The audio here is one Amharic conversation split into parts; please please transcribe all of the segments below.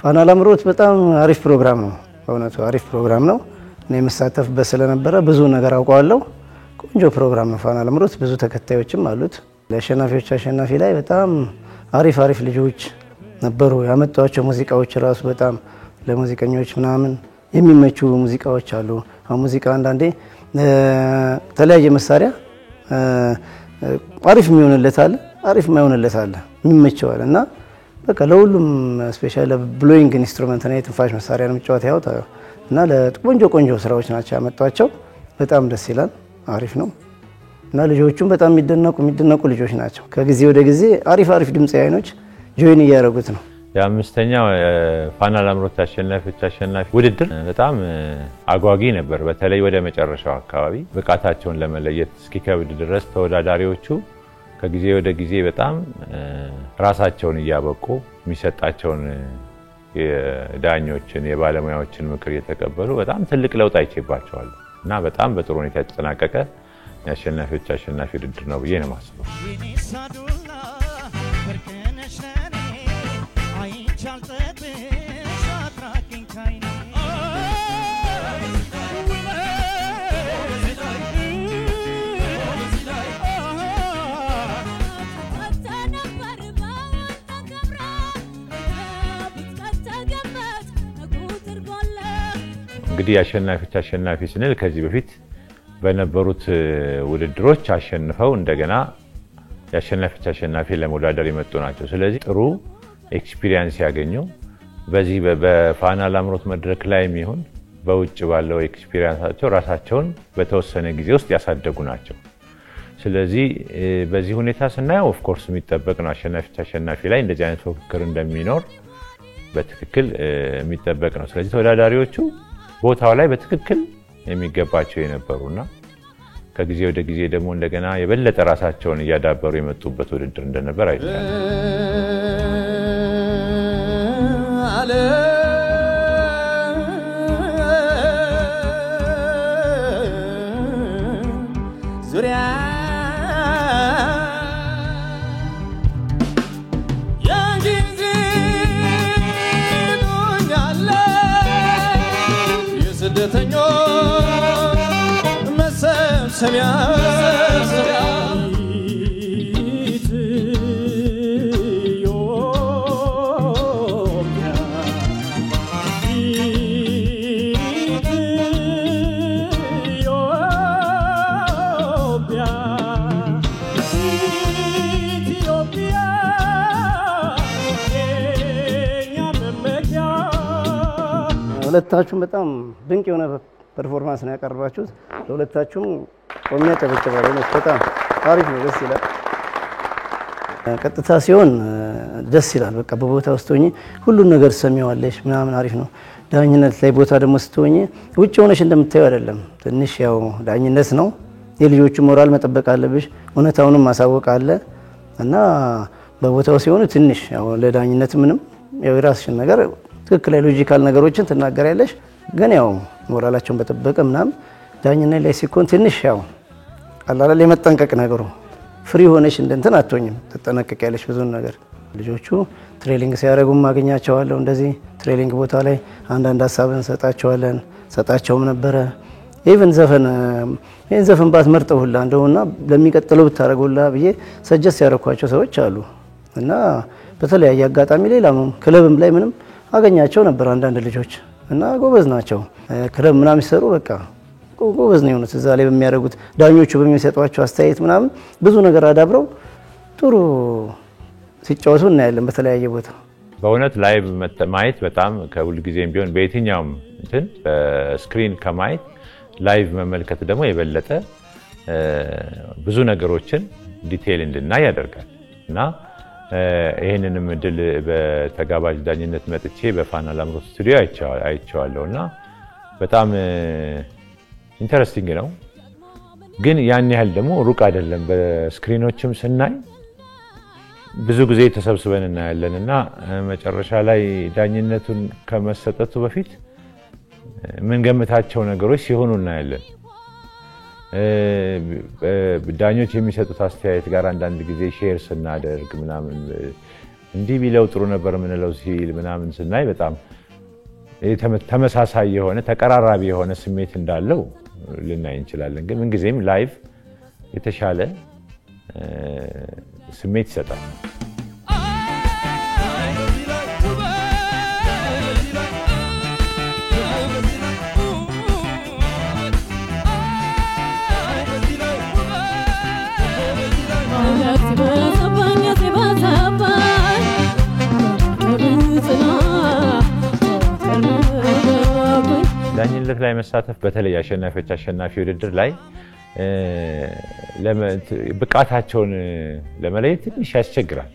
ፋና ላምሮት በጣም አሪፍ ፕሮግራም ነው በእውነቱ አሪፍ ፕሮግራም ነው እኔ መሳተፍበት ስለነበረ ብዙ ነገር አውቀዋለሁ ቆንጆ ፕሮግራም ነው ፋና ላምሮት ብዙ ተከታዮችም አሉት ለአሸናፊዎች አሸናፊ ላይ በጣም አሪፍ ልጆች ነበሩ ያመጣቸው ሙዚቃዎች ራሱ በጣም ለሙዚቀኞች ምናምን የሚመቹ ሙዚቃዎች አሉ ሙዚቃ አንዳንዴ ተለያየ መሳሪያ አሪፍ የሚሆንለት አለ አሪፍ የማይሆንለት አለ የሚመቸው አለና በቃ ለሁሉም ስፔሻሊ ብሎይንግ ኢንስትሩመንት ነው የትንፋሽ መሳሪያ ነው የሚጫወት ያው እና ለቆንጆ ስራዎች ናቸው ያመጣቸው በጣም ደስ ይላል አሪፍ ነው እና ልጆቹም በጣም የሚደነቁ ልጆች ናቸው ከጊዜ ወደ ጊዜ አሪፍ ድምጻያኖች ጆይን ያያረጉት ነው የአምስተኛው ፋና ላምሮት አሸናፊ ውድድር በጣም አጓጊ ነበር በተለይ ወደ መጨረሻው አካባቢ ብቃታቸውን ለመለየት እስኪከብድ ድረስ ተወዳዳሪዎቹ ከጊዜ ወደ ጊዜ በጣም ራሳቸውን ያያበቁ የሚሰጣቸውን የዳኞችን የባለሙያዎችን ምክር እየተቀበሉ በጣም ትልቅ ለውጥ አይቼባቸዋል እና በጣም በጥሩ ሁኔታ የተጠናቀቀ የአሸናፊዎች አሸናፊ ውድድር ነው ብዬ ነው የማስበው እንግዲህ አሸናፊዎች አሸናፊ ስንል ከዚህ በፊት በነበሩት ውድድሮች አሸንፈው እንደገና የአሸናፊዎች አሸናፊ ለመወዳደር የመጡ ናቸው ስለዚህ ጥሩ ኤክስፒሪየንስ ያገኙ በዚህ በፋና ላምሮት መድረክ ላይ የሚሆን በውጭ ባለው ኤክስፒሪየንሳቸው ራሳቸውን በተወሰነ ጊዜ ውስጥ ያሳደጉ ናቸው ስለዚህ በዚህ ሁኔታ ስናየው ኦፍ ኮርስ የሚጠበቅ ነው አሸናፊዎች አሸናፊ ላይ እንደዚህ አይነት ፉክክር እንደሚኖር በትክክል የሚጠበቅ ነው ስለዚህ ተወዳዳሪዎቹ ቦታው ላይ በትክክል የሚገባቸው የነበሩና ከጊዜ ወደ ጊዜ ደግሞ እንደገና የበለጠ ራሳቸውን ያዳበሩ የመጡበት ውድድር እንደነበር አይተናል ዙሪያ ሰሚያ ሁለታችሁም በጣም ድንቅ የሆነ ፐርፎርማንስ ነው ያቀርባችሁት ለሁለታችሁም ቆሚያ ተበጨባለ ነው በጣም አሪፍ ነው ደስ ይላል ቀጥታ ሲሆን ደስ ይላል በቃ በቦታው ስትሆኚ ሁሉ ነገር ሰሚዋለሽ ምናምን አሪፍ ነው ዳኝነት ላይ ቦታ ደግሞ ስትሆኚ ውጭ ሆነሽ እንደምታዩ አይደለም ትንሽ ያው ዳኝነት ነው የልጆቹ ሞራል መጠበቅ አለብሽ እውነታውንም ማሳወቅ አለ እና በቦታው ሲሆን ትንሽ ያው ለዳኝነት ምንም ያው የራስሽን ነገር ትክክል ሎጂካል ነገሮችን ተናገሪያለሽ ግን ያው ሞራላቸውን በተጠበቀ ምናምን ዳኝነት ላይ ሲኮን ትንሽ ያው አላለ የመጠንቀቅ ነገሩ ፍሪ ሆነሽ እንደንተን አትሆኝም ተጠነቀቂያለሽ ብዙ ነገር ልጆቹ ትሬኒንግ ሲያደርጉም ማግኛቸዋለሁ እንደዚህ ትሬኒንግ ቦታ ላይ አንዳንድ ሐሳብን ሰጣቸውም ነበር ኢቭን ዘፈን ባትመርጠውላ እንደውና ለሚቀጥለው ብታረጉላ ብዬ ሰጀስት ያደረኳቸው ሰዎች አሉ እና በተለያየ አጋጣሚ ሌላም ክለብም ላይ ምንም አገኛቸው ነበር አንዳንድ ልጆች እና ጎበዝ ናቸው ክለብ ምናምን ይሰሩ በቃ ጎበዝ ነው የሆኑት እዛ ላይ በሚያደርጉት ዳኞቹ በሚሰጧቸው አስተያየት ምናምን ብዙ ነገር አዳብረው ጥሩ ሲጫወቱ እናያለን በተለያየ ቦታ። በእውነት ላይቭ ማየት በጣም ከሁሉ ጊዜም ቢሆን በየትኛውም እንትን በስክሪን ከማየት ላይቭ መመልከት ደግሞ የበለጠ ብዙ ነገሮችን ዲቴይል እንድናይ ያደርጋል እና ይሄንንም እድል በተጋባዥ ዳኝነት መጥቼ በፋና ላምሮት ስቱዲዮ አይቼዋለሁና በጣም ኢንተረስቲንግ ነው። ግን ያን ያህል ደግሞ ሩቅ አይደለም። በስክሪኖችም ስናይ ብዙ ጊዜ ተሰብስበን እናያለንና መጨረሻ ላይ ዳኝነቱን ከመሰጠቱ በፊት ምን ገምታቸው ነገሮች ሲሆኑ እናያለን። ዳኞች የሚሰጡት አስተያየት ጋር አንዳንድ ጊዜ ሼር ስናደርግ ምናምን እንዲህ ቢለው ጥሩ ነበር ምንለው ሲል ምናምን ስናይ በጣም ተመሳሳይ የሆነ ተቀራራቢ የሆነ ስሜት እንዳለው ልናይ እንችላለን። ግን ምን ጊዜም ላይቭ የተሻለ ስሜት ይሰጣል። ዳኝነት ላይ መሳተፍ በተለይ አሸናፊዎች አሸናፊ ውድድር ላይ ብቃታቸውን ለመለየት ትንሽ ያስቸግራል።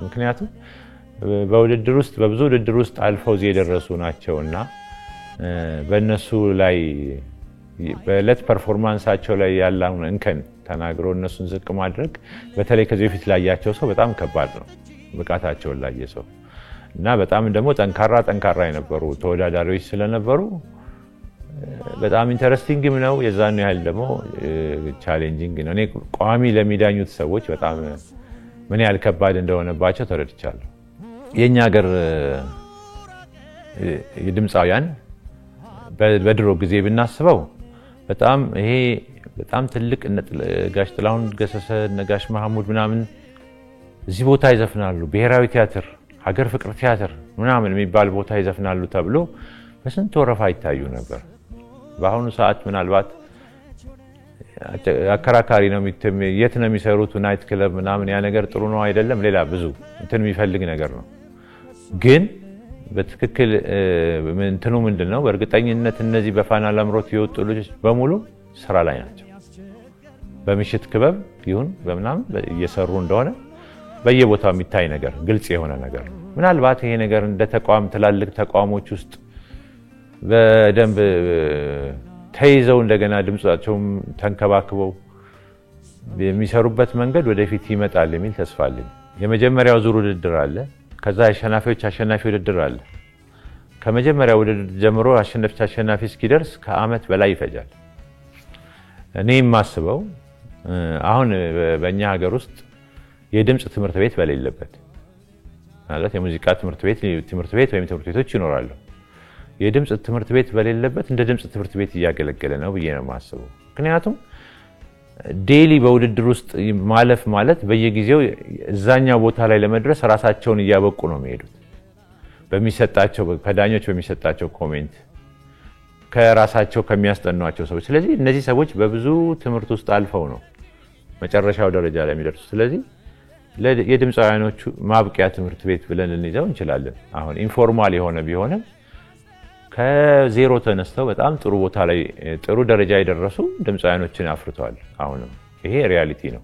ምክንያቱም በውድድር ውስጥ በብዙ ውድድር ውስጥ አልፈው እዚህ የደረሱ ናቸውና በእነሱ ላይ በለት ፐርፎርማንሳቸው ላይ ያለውን እንከን ተናግሮ እነሱን ዝቅ ማድረግ በተለይ ከዚህ በፊት ላያቸው ሰው በጣም ከባድ ነው። ብቃታቸውን ላየ ሰው እና በጣም ደግሞ ጠንካራ የነበሩ ተወዳዳሪዎች ስለነበሩ በጣም ኢንተረስቲንግም ነው። የዛን ያህል ደግሞ ቻሌንጂንግ ነው። እኔ ቋሚ ለሚዳኙት ሰዎች በጣም ምን ያህል ከባድ እንደሆነባቸው ተረድቻለሁ። የኛ ሀገር የድምፃውያን በድሮ ጊዜ ብናስበው በጣም ይሄ በጣም ትልቅ ጋሽ ጥላሁን ገሰሰ፣ ነጋሽ መሐሙድ ምናምን እዚህ ቦታ ይዘፍናሉ፣ ብሔራዊ ቲያትር፣ ሀገር ፍቅር ቲያትር ምናምን የሚባል ቦታ ይዘፍናሉ ተብሎ በስንት ወረፋ ይታዩ ነበር። በአሁኑ ሰዓት ምናልባት አከራካሪ ነው። የት ነው የሚሰሩት? ናይት ክለብ ምናምን ያ ነገር ጥሩ ነው አይደለም፣ ሌላ ብዙ እንትን የሚፈልግ ነገር ነው። ግን በትክክል እንትኑ ምንድነው? በእርግጠኝነት እነዚህ በፋና ላምሮት የወጡ ልጆች በሙሉ ስራ ላይ ናቸው። በምሽት ክበብ ይሁን በምናምን እየሰሩ እንደሆነ በየቦታው የሚታይ ነገር ግልጽ የሆነ ነገር ነው። ምናልባት ይሄ ነገር እንደ ተቋም ትላልቅ ተቋሞች ውስጥ በደንብ ተይዘው እንደገና ድምጻቸውም ተንከባክበው የሚሰሩበት መንገድ ወደፊት ይመጣል የሚል ተስፋ አለኝ። የመጀመሪያው ዙር ውድድር አለ። ከዛ አሸናፊዎች አሸናፊ ውድድር አለ። ከመጀመሪያው ውድድር ጀምሮ አሸናፊዎች አሸናፊ እስኪደርስ ከዓመት በላይ ይፈጃል። እኔ የማስበው አሁን በእኛ ሀገር ውስጥ የድምጽ ትምህርት ቤት በሌለበት ማለት የሙዚቃ ትምህርት ቤት ወይም ትምህርት ቤቶች ይኖራሉ። የድምጽ ትምህርት ቤት በሌለበት እንደ ድምጽ ትምህርት ቤት እያገለገለ ነው ብዬ ነው የማስበው። ምክንያቱም ዴሊ በውድድር ውስጥ ማለፍ ማለት በየጊዜው እዛኛው ቦታ ላይ ለመድረስ ራሳቸውን እያበቁ ነው የሚሄዱት። በሚሰጣቸው ከዳኞች በሚሰጣቸው ኮሜንት ከራሳቸው ከሚያስጠኗቸው ሰዎች። ስለዚህ እነዚህ ሰዎች በብዙ ትምህርት ውስጥ አልፈው ነው መጨረሻው ደረጃ ላይ የሚደርሱት። ስለዚህ የድምፃውያኖቹ ማብቂያ ትምህርት ቤት ብለን ልንይዘው እንችላለን። አሁን ኢንፎርማል የሆነ ቢሆንም ከዜሮ ተነስተው በጣም ጥሩ ቦታ ላይ ጥሩ ደረጃ የደረሱ ድምፃውያኖችን አፍርተዋል። አሁንም ይሄ ሪያሊቲ ነው።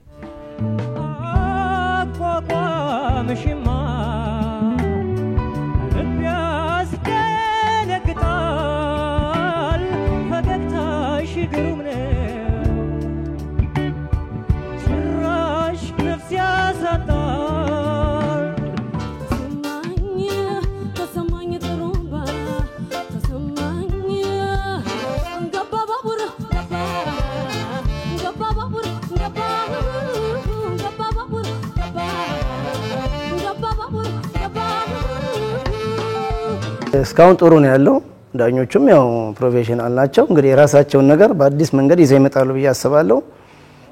እስካሁን ጥሩ ነው ያለው። ዳኞቹም ያው ፕሮፌሽናል ናቸው። እንግዲህ የራሳቸውን ነገር በአዲስ መንገድ ይዘው ይመጣሉ ብዬ አስባለሁ።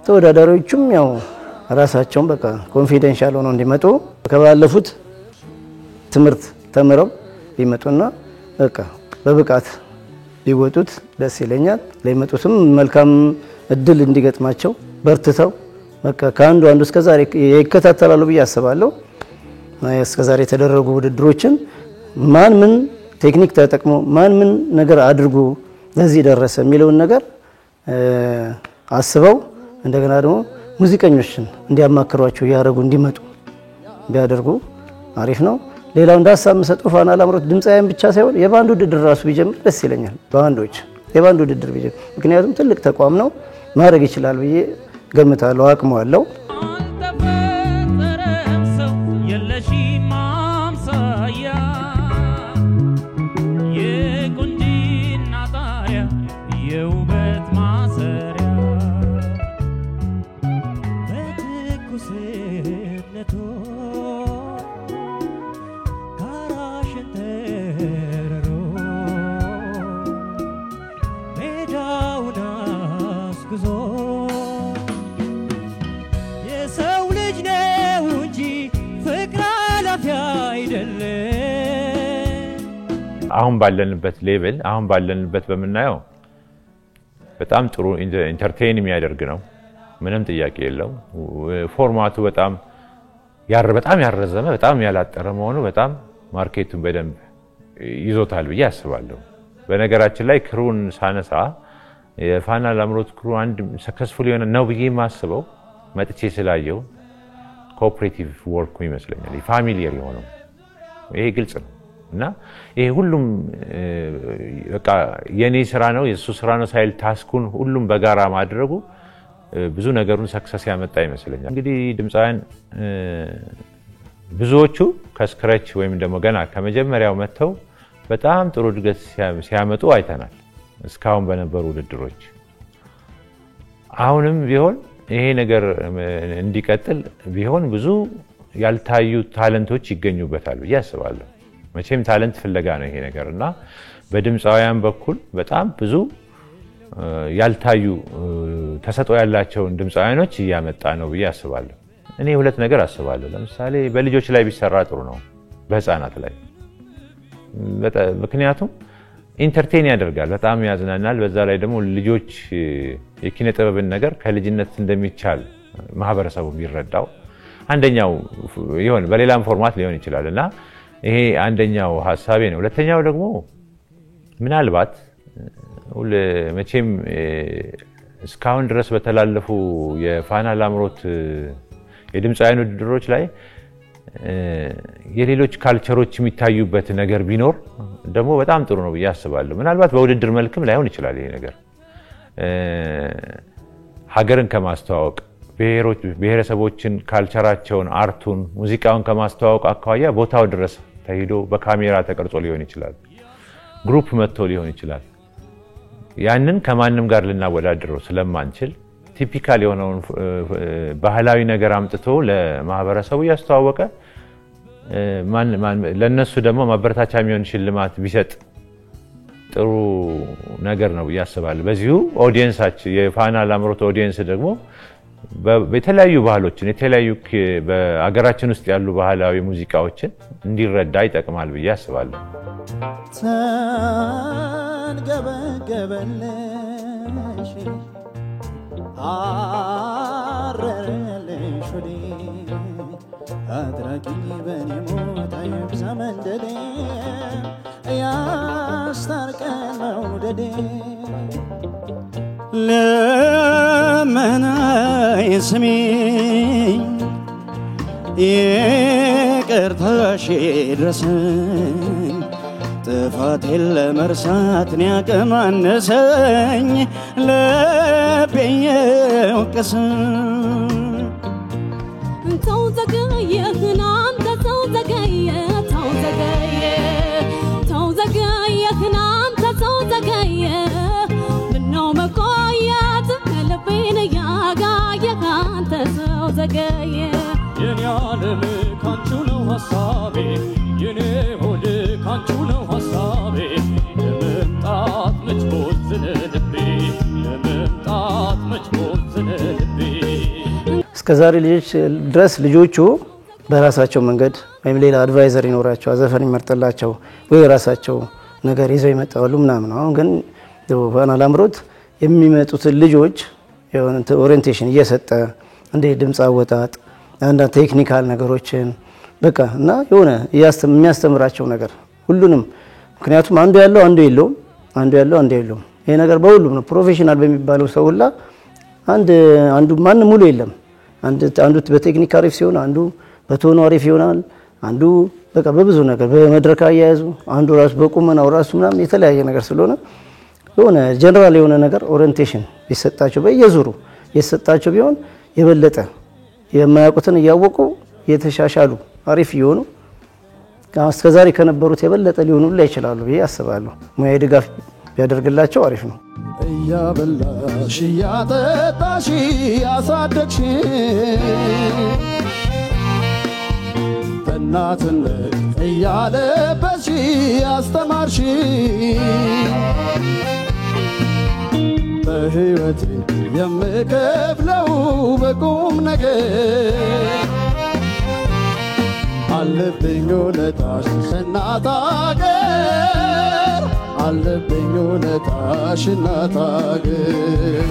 ተወዳዳሪዎቹም ያው ራሳቸውን በቃ ኮንፊደንሻል ሆነው እንዲመጡ ከባለፉት ትምህርት ተምረው ቢመጡና በቃ በብቃት ቢወጡት ደስ ይለኛል። ለሚመጡትም መልካም እድል እንዲገጥማቸው በርትተው በቃ ከአንዱ እስከዛሬ ይከታተላሉ ብዬ አስባለሁ። እስከዛሬ የተደረጉ ውድድሮችን ማን ምን ቴክኒክ ተጠቅሞ ማን ምን ነገር አድርጎ ለዚህ ደረሰ የሚለውን ነገር አስበው እንደገና ደግሞ ሙዚቀኞችን እንዲያማክሯቸው ያረጉ እንዲመጡ ቢያደርጉ አሪፍ ነው። ሌላው እንዳሳብ መሰጠው ፋና ላምሮት ድምጻያን ብቻ ሳይሆን የባንድ ውድድር ራሱ ቢጀምር ደስ ይለኛል። ባንዶች የባንድ ውድድር ቢጀምር ምክንያቱም ትልቅ ተቋም ነው ማድረግ ይችላል ብዬ ገምታለሁ። አቅሙ አለው። አሁን ባለንበት ሌቭል አሁን ባለንበት በመናየው በጣም ጥሩ ኢንተርቴይን የሚያደርግ ነው። ምንም ጥያቄ የለው። ፎርማቱ በጣም ያረዘመ በጣም ያላጠረ መሆኑ በጣም ማርኬቱን በደንብ ይዞታል ብዬ አስባለሁ። በነገራችን ላይ ክሩን ሳነሳ የፋና ላምሮት ክሩ አንድ ሰክሰስፉል የሆነ ነው ብዬ ማስበው መጥቼ ስላየው ኮኦፐሬቲቭ ወርክ ይመስለኛል። ፋሚሊየር የሆነው ይሄ ግልጽ ነው እና ይሄ ሁሉም በቃ የኔ ስራ ነው የሱ ስራ ነው ሳይል ታስኩን ሁሉም በጋራ ማድረጉ ብዙ ነገሩን ሰክሰስ ያመጣ ይመስለኛል። እንግዲህ ድምጻውያን ብዙዎቹ ከስክራች ወይም ደግሞ ገና ከመጀመሪያው መተው በጣም ጥሩ እድገት ሲያመጡ አይተናል እስካሁን በነበሩ ውድድሮች። አሁንም ቢሆን ይሄ ነገር እንዲቀጥል ቢሆን ብዙ ያልታዩ ታለንቶች ይገኙበታል ብዬ አስባለሁ። መቼም ታለንት ፍለጋ ነው ይሄ ነገርና በድምጻውያን በኩል በጣም ብዙ ያልታዩ ተሰጥኦ ያላቸው ድምጻውያኖች እያመጣ ነው ብዬ አስባለሁ። እኔ ሁለት ነገር አስባለሁ። ለምሳሌ በልጆች ላይ ቢሰራ ጥሩ ነው፣ በህፃናት ላይ ምክንያቱም ኢንተርቴይን ያደርጋል፣ በጣም ያዝናናል። በዛ ላይ ደግሞ ልጆች የኪነ ጥበብን ነገር ከልጅነት እንደሚቻል ማህበረሰቡ ቢረዳው አንደኛው ይሆን በሌላም ፎርማት ሊሆን ይችላልና ይሄ አንደኛው ሐሳቤ ነው። ሁለተኛው ደግሞ ምናልባት መቼም እስካሁን ድረስ በተላለፉ የፋና ላምሮት የድምጻውያን ውድድሮች ላይ የሌሎች ካልቸሮች የሚታዩበት ነገር ቢኖር ደግሞ በጣም ጥሩ ነው ብዬ አስባለሁ። ምናልባት በውድድር መልክም ላይሆን ይችላል ይሄ ነገር ሀገርን ከማስተዋወቅ ብሔረሰቦችን ካልቸራቸውን አርቱን ሙዚቃውን ከማስተዋወቅ አኳያ ቦታው ድረስ ተሄዶ በካሜራ ተቀርጾ ሊሆን ይችላል፣ ግሩፕ መጥቶ ሊሆን ይችላል። ያንን ከማንም ጋር ልናወዳድረው ስለማንችል ቲፒካል የሆነውን ባህላዊ ነገር አምጥቶ ለማህበረሰቡ ያስተዋወቀ ለነሱ ደግሞ ማበረታቻ የሚሆን ሽልማት ቢሰጥ ጥሩ ነገር ነው ያስባል። በዚሁ ኦዲየንሳችን የፋና ላምሮት ኦዲየንስ ደግሞ በተለያዩ ባህሎችን የተለያዩ በአገራችን ውስጥ ያሉ ባህላዊ ሙዚቃዎችን እንዲረዳ ይጠቅማል ብዬ አስባለሁ። ተንገበገበልሽ አረረልሽ ወዴ አድራጊኝ በኔ ሞት አይብዛ መንደዴ ያስታርቀን መውደዴ ለመናይ ስሚኝ ይቅርታሽ ይድረሰኝ ጥፋቴን ለመርሳት አቅም አነሰኝ ልቤን የወቀሰኝ ተው ዘገየህ ናንተ ተው ዘገየ ተው ዘገየ ተው ዘገየህ ናንተ ተው ዘገየ ምነው መቆየት ልቤን ያጋየህ አንተ ተው ዘገየ የኔ ዓለም ካንቺ ነው ሐሳቤ የኔ ሆድ ካንቺ ነው ሐሳቤ ለመምጣት መች ቦዝነ ልቤ ለመምጣት መች ቦዝነ ልቤ እስከዛሬ ልጆች ድረስ ልጆቹ በራሳቸው መንገድ ወይም ሌላ አድቫይዘር ይኖራቸው አዘፈን ይመርጥላቸው ወይ ራሳቸው ነገር ይዘው ይመጣሉ ምናምን። አሁን ግን ፋና ላምሮት የሚመጡት ልጆች የሆነ ኦሪየንቴሽን እየሰጠ እንደ ድምጽ አወጣጥ አንዳ ቴክኒካል ነገሮችን በቃ እና የሆነ የሚያስተምራቸው ነገር ሁሉንም ምክንያቱም አንዱ ያለው አንዱ የለውም ይሄ ነገር በሁሉም ነው ፕሮፌሽናል በሚባለው ሰው ሁላ አንዱ ማን ሙሉ የለም አንዱ በቴክኒክ አሪፍ ሲሆን አንዱ በቶኑ አሪፍ ይሆናል አንዱ በቃ በብዙ ነገር በመድረክ አያያዙ አንዱ ራሱ በቁመናው ራሱ ምናምን የተለያየ ነገር ስለሆነ የሆነ ጀነራል የሆነ ነገር ኦሪየንቴሽን ቢሰጣቸው በየዙሩ የተሰጣቸው ቢሆን የበለጠ የማያውቁትን እያወቁ የተሻሻሉ አሪፍ ይሆኑ እስከዛሬ ከነበሩት የበለጠ ሊሆኑ ላይ ይችላሉ ብዬ አስባለሁ ሙያዊ ድጋፍ ቢያደርግላቸው አሪፍ ነው እያበላሽ እያጠጣሽ ያሳደግሽ በእናትነት እያለበሽ ያስተማርሽ በሕይወቴ የምከፍለው በቁም ነገር አለብኝ ውለታሽ እናት አገር አለብኝ ውለታሽ እናት አገር